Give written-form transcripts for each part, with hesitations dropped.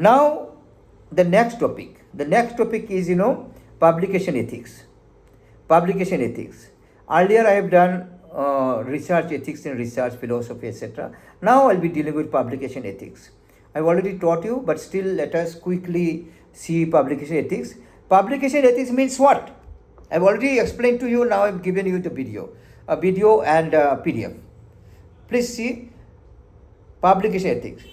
Now, the next topic. The next topic is, publication ethics. Publication ethics. Earlier, I have done research ethics and research philosophy, etc. Now, I'll be dealing with publication ethics. I've already taught you, but still, let us quickly see publication ethics. Publication ethics means what? I've already explained to you. Now, I've given you the video and PDF. Please see publication ethics.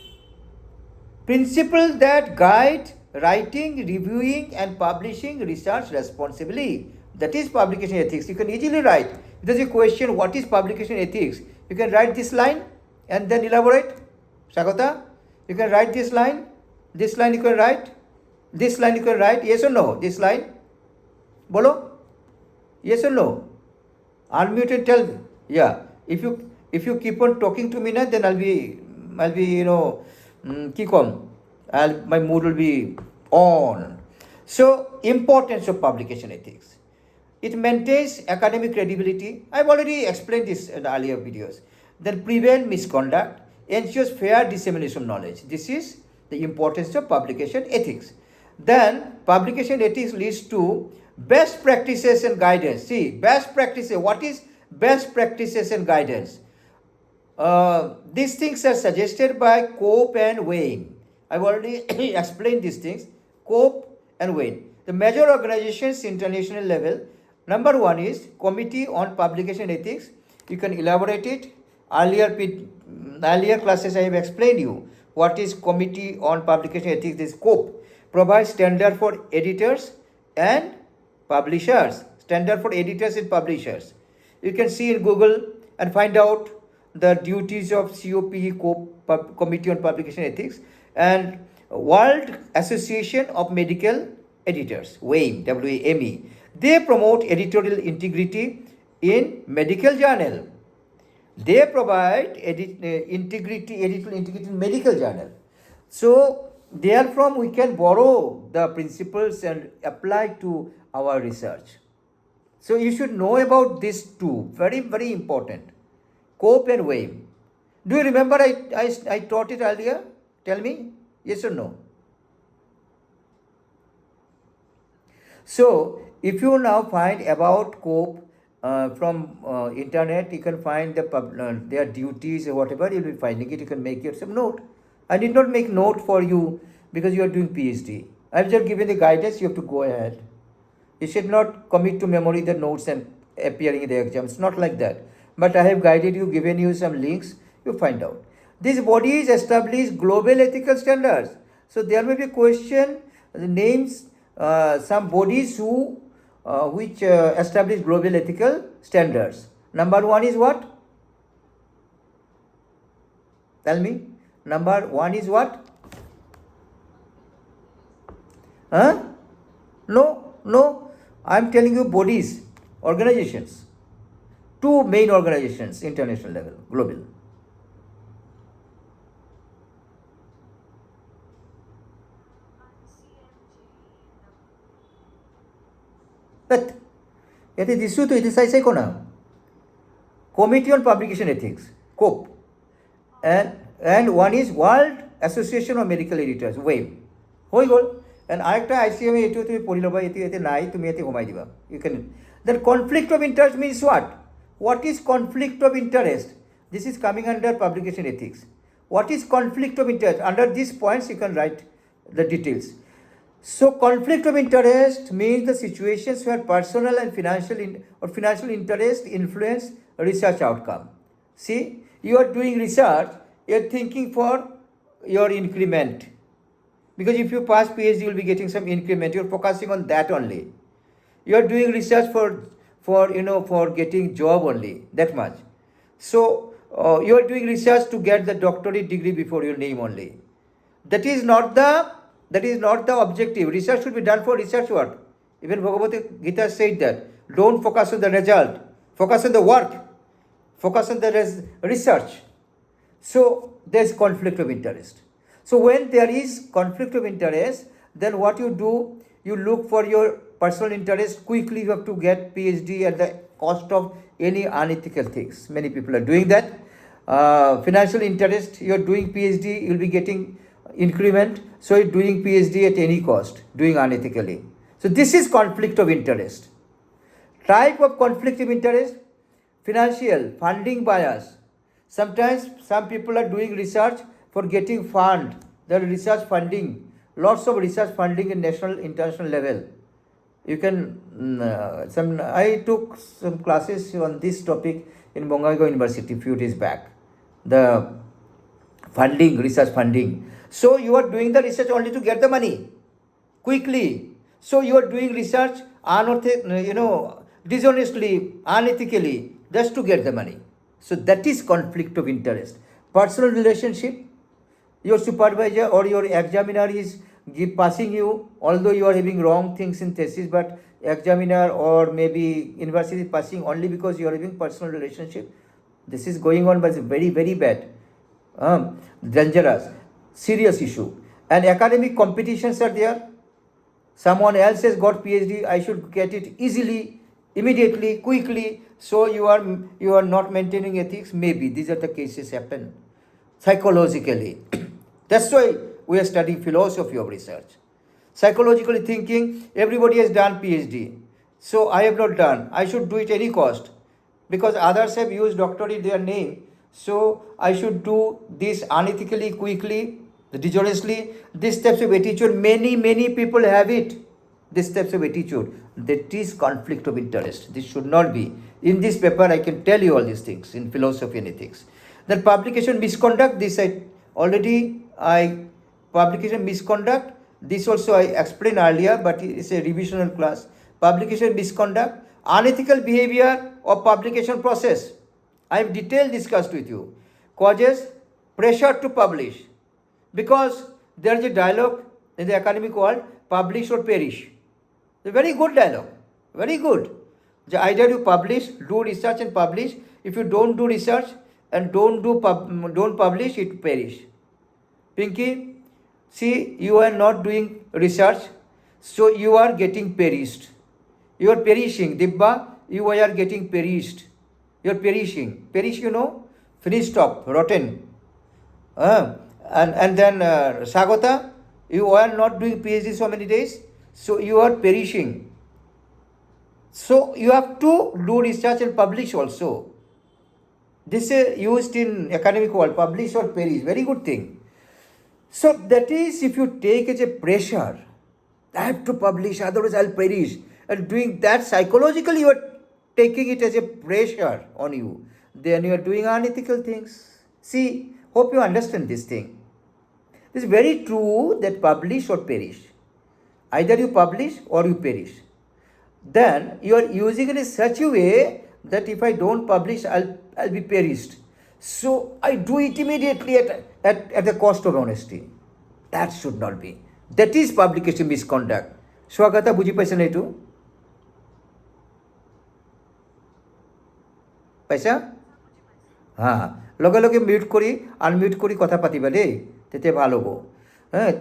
Principles that guide writing, reviewing, and publishing research responsibly. That is publication ethics. You can easily write. If there's a question, what is publication ethics? You can write this line and then elaborate. Sakota, you can write this line. This line you can write. This line you can write. Yes or no? This line. Bolo? Yes or no? Unmute and tell me. Yeah. If you keep on talking to me now, then I'll be keep on. My mood will be on. So, importance of publication ethics. It maintains academic credibility. I've already explained this in the earlier videos. Then prevent misconduct, ensures fair dissemination of knowledge. This is the importance of publication ethics. Then publication ethics leads to best practices and guidance. See, best practices. What is best practices and guidance? These things are suggested by Cope and Wayne. I've already explained these things. Cope and Wayne. The major organizations international level. Number one is Committee on Publication Ethics. You can elaborate it. Earlier classes I have explained you what is Committee on Publication Ethics. This Cope provides standard for editors and publishers. Standard for editors and publishers. You can see in Google and find out the duties of COPE, Committee on Publication Ethics, and World Association of Medical Editors, WAME, W-A-M-E. They promote editorial integrity in medical journal. They provide editorial integrity in medical journal. So therefrom we can borrow the principles and apply to our research. So you should know about these two. Very, very important. Cope and Wayne. Do you remember I taught it earlier? Tell me, yes or no? So, if you now find about Cope from internet, you can find their duties or whatever, you'll be finding it. You can make yourself note. I did not make note for you because you are doing PhD. I've just given the guidance, you have to go ahead. You should not commit to memory the notes and appearing in the exam. It's not like that. But I have guided you, given you some links, you find out. These bodies establish global ethical standards. So there may be a question, names some bodies which establish global ethical standards. Number one is what? Tell me. Number one is what? Huh? No. I'm telling you bodies, organizations. Two main organizations, international level, global. But it is issue to it is I kona. Committee on Publication Ethics, COPE. And one is World Association of Medical Editors, WAME. Hoi gol. And arekta ICM etu tumi porilo ba ete nai tumi ete homai diba. You can. Then conflict of interest means what? What is conflict of interest? This is coming under publication ethics. What is conflict of interest? Under these points, you can write the details. So, conflict of interest means the situations where personal and financial interest influence research outcome. See, you are doing research, you are thinking for your increment. Because if you pass PhD, you will be getting some increment. You are focusing on that only. You are doing research for getting job only, that much. So you are doing research to get the doctorate degree before your name only. That is not the objective. Research should be done for research work. Even Bhagavad Gita said that. Don't focus on the result. Focus on the work. Focus on the research. So there is conflict of interest. So when there is conflict of interest, then what you do, you look for your personal interest. Quickly you have to get PhD at the cost of any unethical things. Many people are doing that. Financial interest, you are doing PhD, you will be getting increment, so you're doing PhD at any cost, doing unethically. So this is conflict of interest. Type of conflict of interest: financial, funding bias. Sometimes some people are doing research for getting fund, the research funding, lots of research funding in national, international level. You can, I took some classes on this topic in Bongaigaon University a few days back. The funding, research funding. So you are doing the research only to get the money quickly. So you are doing research dishonestly, unethically, just to get the money. So that is conflict of interest. Personal relationship: your supervisor or your examiner is passing you, although you are having wrong things in thesis, but examiner or maybe university is passing only because you are having personal relationship. This is going on, but it's very, very bad, dangerous, serious issue. And academic competitions are there. Someone else has got PhD, I should get it easily, immediately, quickly. So you are not maintaining ethics. Maybe these are the cases happen psychologically. That's why we are studying philosophy of research. Psychologically thinking, everybody has done PhD, so I have not done. I should do it any cost because others have used doctorate their name. So I should do this unethically, quickly, dishonestly. These types of attitude, many people have it. These types of attitude, that is conflict of interest. This should not be. In this paper, I can tell you all these things in philosophy and ethics. Then publication misconduct. This publication misconduct. This also I explained earlier, but it's a revisional class. Publication misconduct, unethical behavior of publication process. I have detailed discussed with you. Causes pressure to publish, because there is a dialogue in the academic world: publish or perish. It's a very good dialogue, very good. Either you publish, do research and publish. If you don't do research and don't publish, it perish. Pinky, see, you are not doing research, so you are getting perished. You are perishing. Dibba, you are getting perished. You are perishing. Perish, finish, stop, rotten. And then Sagota, you are not doing PhD so many days, so you are perishing. So you have to do research and publish also. This is used in academic world: publish or perish. Very good thing. So that is, if you take as a pressure, I have to publish, otherwise I'll perish. And doing that psychologically, you are taking it as a pressure on you. Then you are doing unethical things. See, hope you understand this thing. It's very true that publish or perish. Either you publish or you perish. Then you are using it in such a way that if I don't publish, I'll be perished. So I do it immediately at the cost of honesty. That should not be. That is publication misconduct. Swagata বুঝি পাইছেন এইটো? পাইছা? হ্যাঁ, লগে লগে mute কৰি unmute কৰি কথা পাতিবা দেই, তেতিয়া ভাল হ'ব.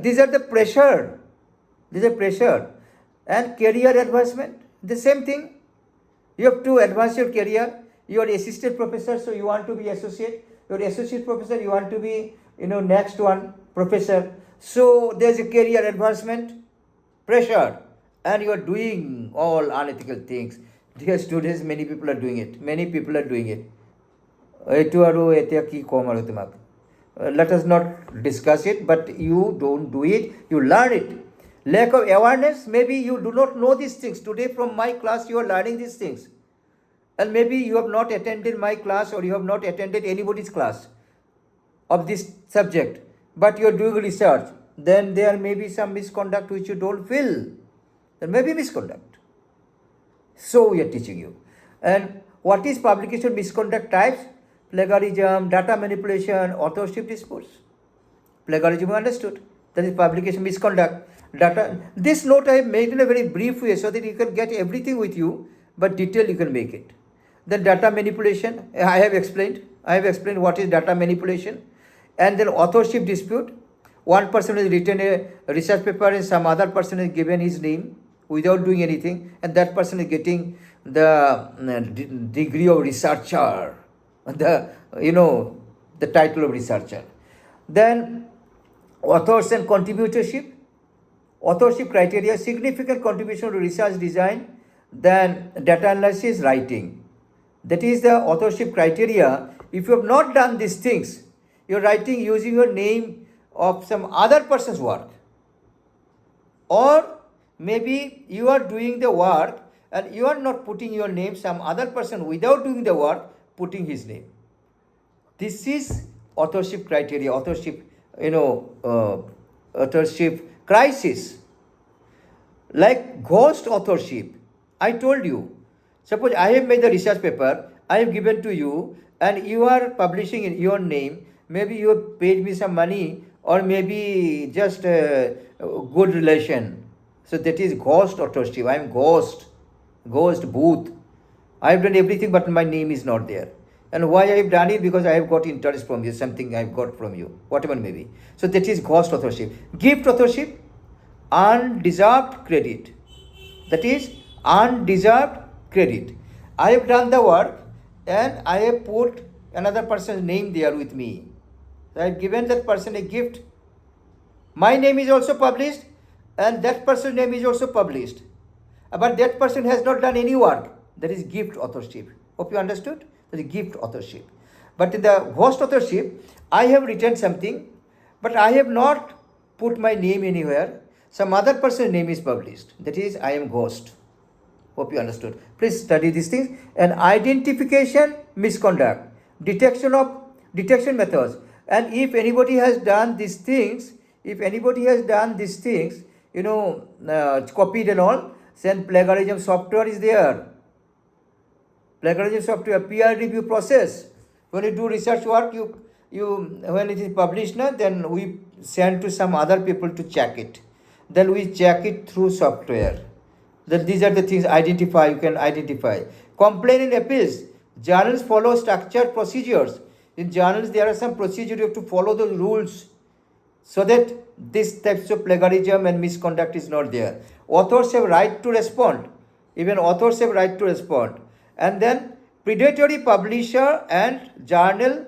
These are the pressure. These are pressure. And career advancement, the same thing. You have to advance your career. You are assistant professor, so you want to be associate. Your associate professor, you want to be, next one professor. So there's a career advancement, pressure, and you are doing all unethical things. Dear students, many people are doing it. Many people are doing it. Let us not discuss it, but you don't do it, you learn it. Lack of awareness, maybe you do not know these things. Today from my class you are learning these things. And maybe you have not attended my class, or you have not attended anybody's class of this subject, but you are doing research. Then there may be some misconduct which you don't feel. There may be misconduct. So we are teaching you. And what is publication misconduct types? Plagiarism, data manipulation, authorship disputes. Plagiarism understood. That is publication misconduct. This note I have made in a very brief way so that you can get everything with you, but detail you can make it. Then data manipulation, I have explained what is data manipulation. And then authorship dispute. One person has written a research paper and some other person has given his name without doing anything, and that person is getting the degree of researcher, the title of researcher. Then Authors and contributorship. Authorship criteria: significant contribution to research design, then data analysis, writing. That is the authorship criteria. If you have not done these things, you're writing using your name of some other person's work, or maybe you are doing the work and you are not putting your name, some other person without doing the work putting his name. This is authorship criteria, authorship, authorship crisis. Like ghost authorship, I told you, suppose I have made the research paper, I have given to you, and you are publishing in your name. Maybe you have paid me some money, or maybe just a good relation. So that is ghost authorship. I am ghost booth. I have done everything, but my name is not there. And why I have done it? Because I have got interest from you, something I have got from you, whatever may be. So that is ghost authorship. Gift authorship, undeserved credit. That is undeserved credit. I have done the work and I have put another person's name there with me. So I have given that person a gift. My name is also published and that person's name is also published. But that person has not done any work. That is gift authorship. Hope you understood? That is gift authorship. But in the ghost authorship, I have written something, but I have not put my name anywhere. Some other person's name is published. That is, I am ghost. Hope you understood. Please study these things. And identification, misconduct, detection methods. And if anybody has done these things, copied and all, then plagiarism software is there. Plagiarism software, peer review process. When you do research work, you when it is published, then we send to some other people to check it. Then we check it through software. Then these are the things you can identify. Complaint and appeals. Journals follow structured procedures. In journals, there are some procedures, you have to follow those rules so that this types of plagiarism and misconduct is not there. Authors have right to respond. Even authors have right to respond. And then predatory publisher and journal.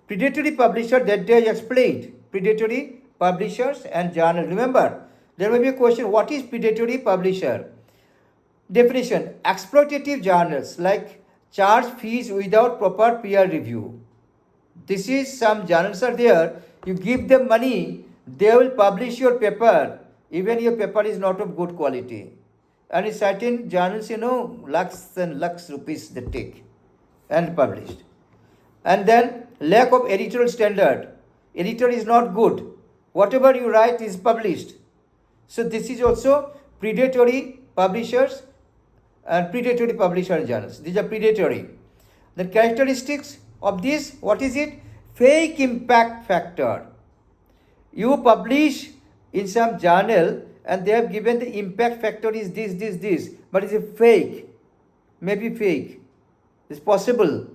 Predatory publisher, that day I explained. Predatory publishers and journal. Remember, there may be a question, what is predatory publisher? Definition: exploitative journals like charge fees without proper peer review. This is, some journals are there, you give them money, they will publish your paper, even your paper is not of good quality. And in certain journals, lakhs and lakhs rupees they take and published. And then lack of editorial standard. Editor is not good. Whatever you write is published. So this is also predatory publishers and predatory publisher journals. These are predatory. The characteristics of this, what is it? Fake impact factor. You publish in some journal and they have given the impact factor is this, but it's a fake. Maybe fake. It's possible.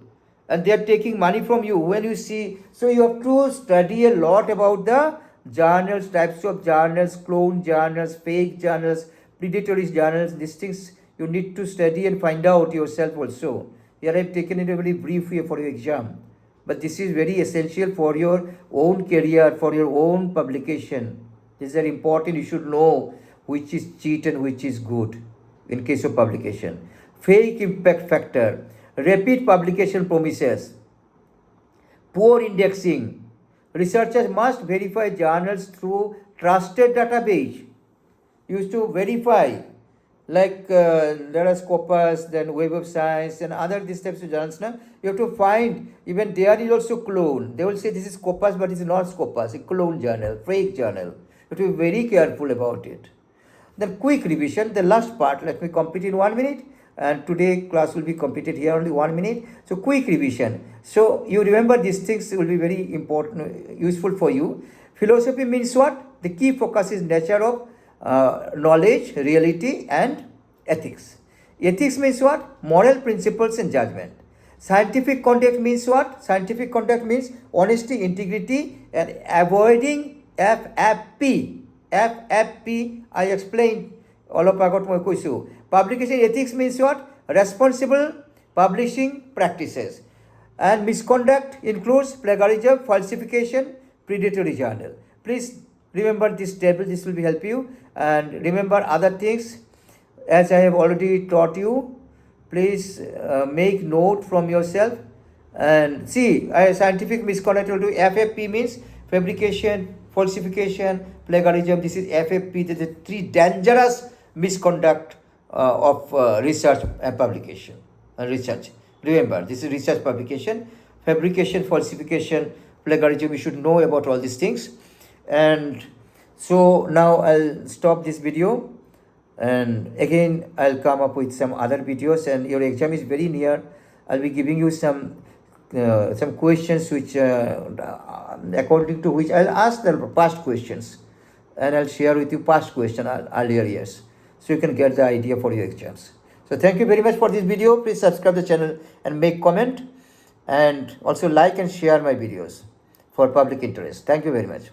And they are taking money from you when you see. So you have to study a lot about the journals, types of journals, clone journals, fake journals, predatory journals. These things you need to study and find out yourself also. Here I have taken it a very brief way for your exam. But this is very essential for your own career, for your own publication. These are important. You should know which is cheat and which is good in case of publication. Fake impact factor, repeat publication promises, poor indexing. Researchers must verify journals through trusted database. Used to verify, like there are Scopus, then Web of Science, and other these types of journals. Now you have to find, even there is also clone. They will say this is Scopus, but it's not Scopus. A clone journal, fake journal. You have to be very careful about it. Then quick revision, the last part. Let me complete in 1 minute. And today class will be completed here only 1 minute. So quick revision. So you remember these things will be very important, useful for you. Philosophy means what? The key focus is nature of knowledge, reality, and ethics. Ethics means what? Moral principles and judgment. Scientific conduct means what? Scientific conduct means honesty, integrity, and avoiding FFP. FFP, I explained all of agot moi koisu. Publication ethics means what? Responsible publishing practices. And misconduct includes plagiarism, falsification, predatory journal. Please remember this table, this will be help you, and remember other things as I have already taught you. Please make note from yourself and see. A scientific misconduct will do FFP means fabrication, falsification, plagiarism. This is FFP. This is three dangerous misconduct of research and publication and research. Remember, this is research publication, fabrication, falsification, plagiarism. You should know about all these things. And so now I'll stop this video, and again I'll come up with some other videos, and your exam is very near. I'll be giving you some questions which according to which I'll ask the past questions, and I'll share with you past question earlier years, so you can get the idea for your exams. So thank you very much for this video. Please subscribe the channel and make comment, and also like and share my videos for public interest. Thank you very much.